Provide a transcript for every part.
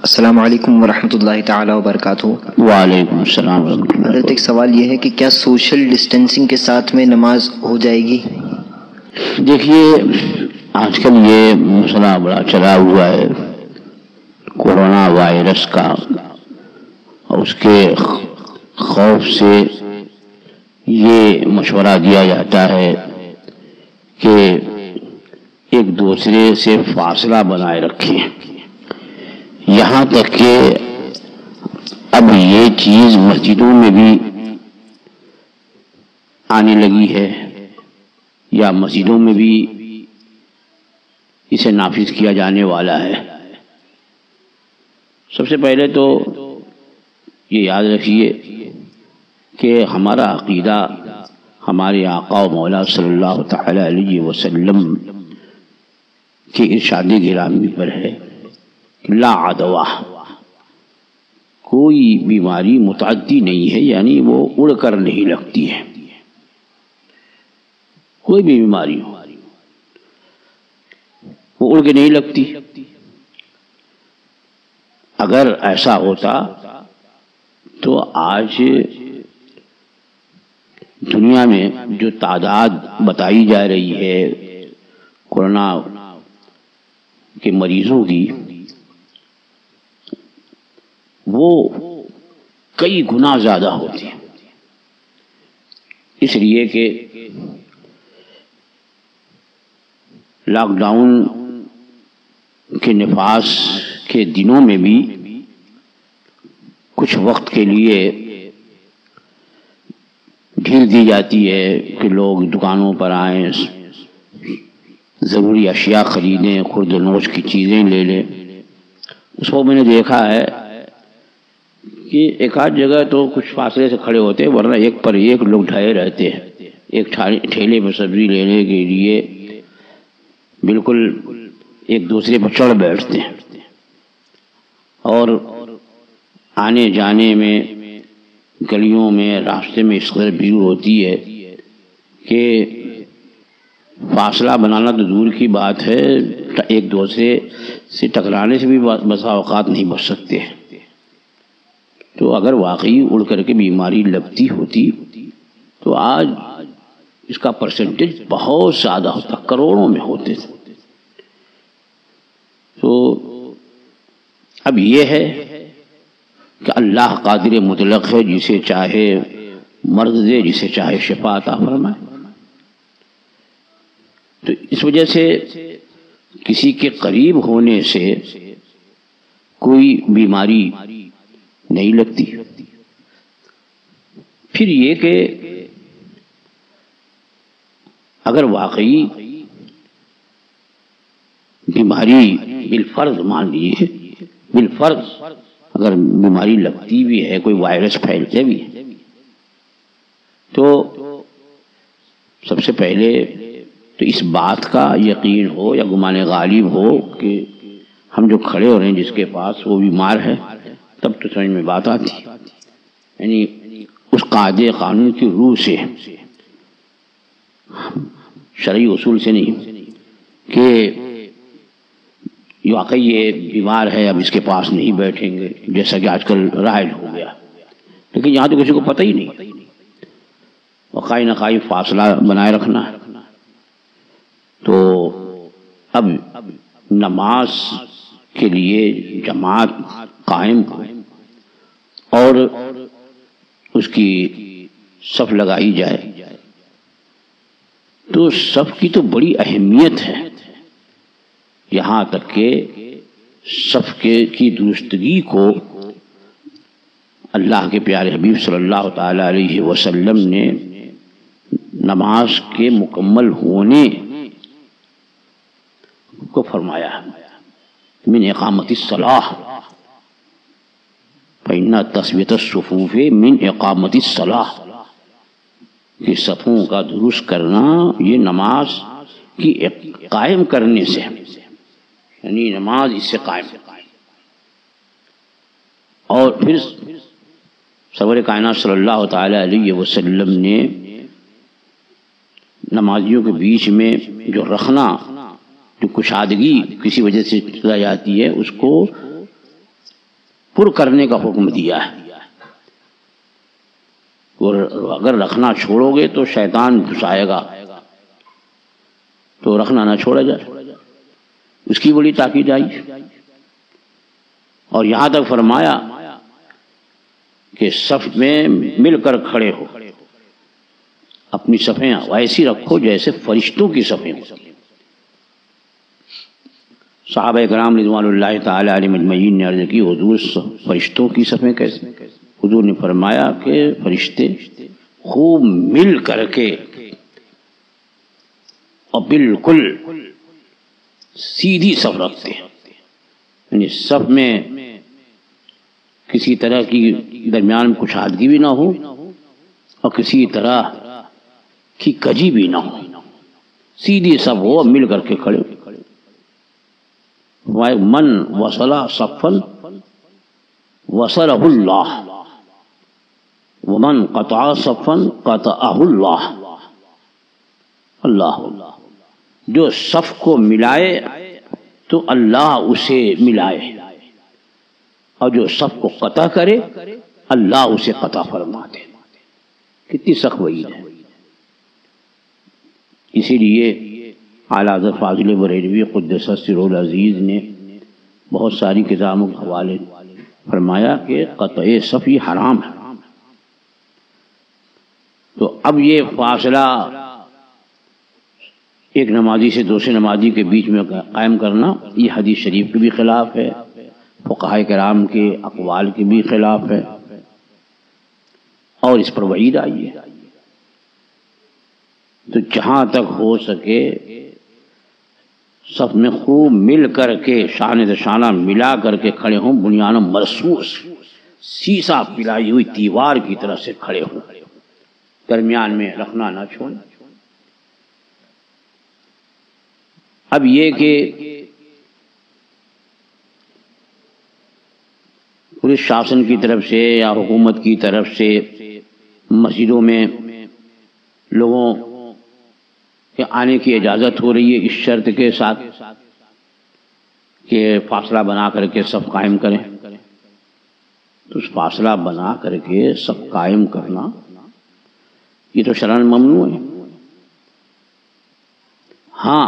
السلام علیکم ورحمۃ اللہ تعالی وبرکاتہ۔ وعلیکم السلام ورحمۃ اللہ۔ حضرت ایک سوال یہ ہے کہ کیا سوشل ڈسٹینسنگ کے ساتھ میں نماز ہو جائے گی؟ دیکھیے، آج کل یہ مسئلہ بڑا چلا ہوا ہے کورونا وائرس کا، اور اس کے خوف سے یہ مشورہ دیا جاتا ہے کہ ایک دوسرے سے فاصلہ بنائے رکھیں، یہاں تک کہ اب یہ چیز مسجدوں میں بھی آنے لگی ہے، یا مسجدوں میں بھی اسے نافذ کیا جانے والا ہے۔ سب سے پہلے تو یہ یاد رکھیے کہ ہمارا عقیدہ ہمارے آقا و مولا صلی اللہ تعالی علیہ وسلم کے ارشاد گرامی پر ہے، لا عدوہ، کوئی بیماری متعدی نہیں ہے، یعنی وہ اڑ کر نہیں لگتی ہے۔ کوئی بھی بیماری ہو وہ اڑ کے نہیں لگتی۔ اگر ایسا ہوتا تو آج دنیا میں جو تعداد بتائی جا رہی ہے کورونا کے مریضوں کی، وہ کئی گنا زیادہ ہوتی ہے، اس لیے کہ لاک ڈاؤن کے نفاذ کے دنوں میں بھی کچھ وقت کے لیے ڈھیل دی جاتی ہے کہ لوگ دکانوں پر آئیں، ضروری اشیاء خریدیں، خورد و نوش کی چیزیں لے لیں۔ اس کو میں نے دیکھا ہے کہ ایک آدھ جگہ تو کچھ فاصلے سے کھڑے ہوتے ہیں، ورنہ ایک پر ایک لوگ ڈھائے رہتے ہیں، ایک ٹھیلے پر سبزی لینے کے لیے بالکل ایک دوسرے پر چڑھ بیٹھتے ہیں، اور آنے جانے میں گلیوں میں راستے میں اس قدر بھیڑ ہوتی ہے کہ فاصلہ بنانا تو دور کی بات ہے، ایک دوسرے سے ٹکرانے سے بھی بسا اوقات نہیں بچ سکتے۔ تو اگر واقعی اڑ کر کے بیماری لگتی ہوتی تو آج اس کا پرسنٹیج بہت زیادہ ہوتا، کروڑوں میں ہوتے تھے۔ تو اب یہ ہے کہ اللہ قادر مطلق ہے، جسے چاہے مرض دے، جسے چاہے شفا عطا فرمائے۔ تو اس وجہ سے کسی کے قریب ہونے سے کوئی بیماری نہیں لگتی۔ پھر یہ کہ اگر واقعی بیماری بالفرض مان لیجیے، بالفرض اگر بیماری لگتی بھی ہے، کوئی وائرس پھیلتے بھی ہے، تو سب سے پہلے تو اس بات کا یقین ہو یا گمان غالب ہو کہ ہم جو کھڑے ہو رہے ہیں جس کے پاس وہ بیمار ہے، تب تو سمجھ میں بات آتی، یعنی اس قاعدے قانون کی روح سے، شرعی اصول سے نہیں کہ واقعی یہ بیمار ہے اب اس کے پاس نہیں بیٹھیں گے، جیسا کہ آج کل رائج ہو گیا۔ لیکن یہاں تو کسی کو پتہ ہی نہیں، وقائی نقائی فاصلہ بنائے رکھنا ہے۔ تو اب نماز کے لیے جماعت قائم ہو اور اس کی صف لگائی جائے، تو صف کی تو بڑی اہمیت ہے، یہاں تک کہ صف کی درستگی کو اللہ کے پیارے حبیب صلی اللہ تعالی علیہ وسلم نے نماز کے مکمل ہونے کو فرمایا ہے، من اقامت الصلاۃ، فإن تسویۃ الصفوف من اقامت الصلاۃ، کہ صفوں کا درست کرنا یہ نماز کی قائم کرنے سے، یعنی نماز اس سے قائم۔ اور پھر سرور کائنات صلی اللہ تعالی علیہ وسلم نے نمازیوں کے بیچ میں جو رکھنا، جو کشادگی کسی وجہ سے چلا جاتی ہے، اس کو پر کرنے کا حکم دیا ہے، اور اگر رکھنا چھوڑو گے تو شیطان گھسائے گا، تو رکھنا نہ چھوڑا جائے، اس کی بڑی تاکید آئی۔ اور یہاں تک فرمایا کہ صف میں مل کر کھڑے ہو، اپنی صفیں ویسی رکھو جیسے فرشتوں کی صفیں ہو۔ صحابہ کرام رضوان اللہ تعالی علیہم اجمعین نے عرض کی حضور فرشتوں کی صفیں کیسے؟ حضور نے فرمایا کہ فرشتے خوب مل کر کے اور بالکل سیدھی صف رکھتے ہیں، یعنی صف میں کسی طرح کی درمیان میں کشادگی بھی نہ ہو اور کسی طرح کی کجی بھی نہ ہو، سیدھی صف ہو، مل کر کے کھڑے۔ من وصل صفا وصلہ اللہ ومن قطع صفا قطعہ اللہ۔ اللہ جو صف کو ملائے تو اللہ اسے ملائے، اور جو صف کو قطع کرے اللہ اسے قطع فرما دے۔ کتنی سخت وعید ہے۔ اسی لیے اعلیٰ حضرت فاضل بریلوی قدس سرہ العزیز نے بہت ساری کتابوں کے حوالے فرمایا کہ قطع صف یہ حرام ہے۔ تو اب یہ فاصلہ ایک نمازی سے دوسرے نمازی کے بیچ میں قائم کرنا یہ حدیث شریف کے بھی خلاف ہے، فقہاء کرام کے اقوال کے بھی خلاف ہے، اور اس پر وعید آئی ہے۔ تو جہاں تک ہو سکے صف میں خوب مل کر کے شانے سے شانہ ملا کر کے کھڑے ہوں، بنیان مرصوص سیسا پلائی ہوئی دیوار کی طرح سے کھڑے ہوں، درمیان میں رکھنا نہ چھوڑیں۔ اب یہ کہ پولیس شاسن کی طرف سے یا حکومت کی طرف سے مسجدوں میں لوگوں کے آنے کی اجازت ہو رہی ہے، اس شرط کے ساتھ کہ فاصلہ بنا کر کے صف قائم کریں، تو اس فاصلہ بنا کر کے صف قائم کرنا یہ تو شرعاً ممنوع ہے۔ ہاں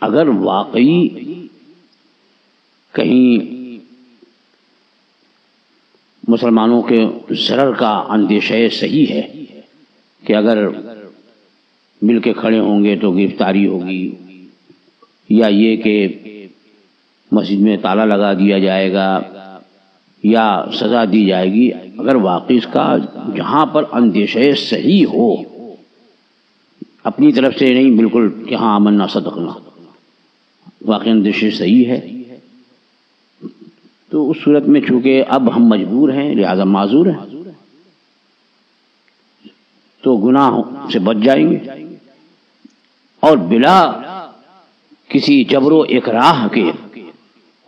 اگر واقعی کہیں مسلمانوں کے ضرر کا اندیشہ صحیح ہے کہ اگر مل کے کھڑے ہوں گے تو گرفتاری ہوگی، یا یہ کہ مسجد میں تالا لگا دیا جائے گا یا سزا دی جائے گی، اگر واقعی اس کا جہاں پر اندیشہ صحیح ہو، اپنی طرف سے نہیں بالکل کہ ہاں آمنا صدقنا، واقعی اندیشہ صحیح ہے، تو اس صورت میں چونکہ اب ہم مجبور ہیں لہذا معذور ہیں، تو گناہ سے بچ جائیں گے، اور بلا کسی جبر و اکراہ کے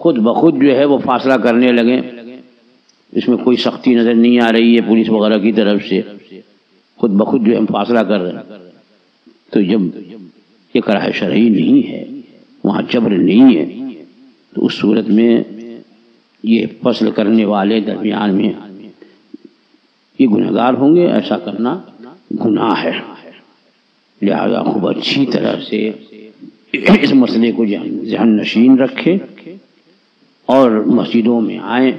خود بخود جو ہے وہ فاصلہ کرنے لگیں، اس میں کوئی سختی نظر نہیں آ رہی ہے پولیس وغیرہ کی طرف سے، خود بخود جو ہم فاصلہ کر رہے ہیں، تو جب اکراہ شرعی نہیں ہے، وہاں جبر نہیں ہے، تو اس صورت میں یہ فصل کرنے والے درمیان میں یہ گنہگار ہوں گے، ایسا کرنا گناہ ہے۔ لہذا خوب اچھی طرح سے اس مسئلے کو ذہن نشین رکھے اور مسجدوں میں آئیں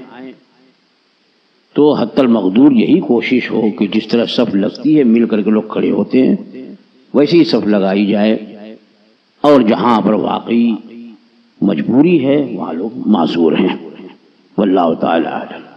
تو حتی المقدور یہی کوشش ہو کہ جس طرح صف لگتی ہے مل کر کے لوگ کھڑے ہوتے ہیں ویسے ہی صف لگائی جائے، اور جہاں پر واقعی مجبوری ہے وہاں لوگ معذور ہیں۔ واللہ تعالی اعلم۔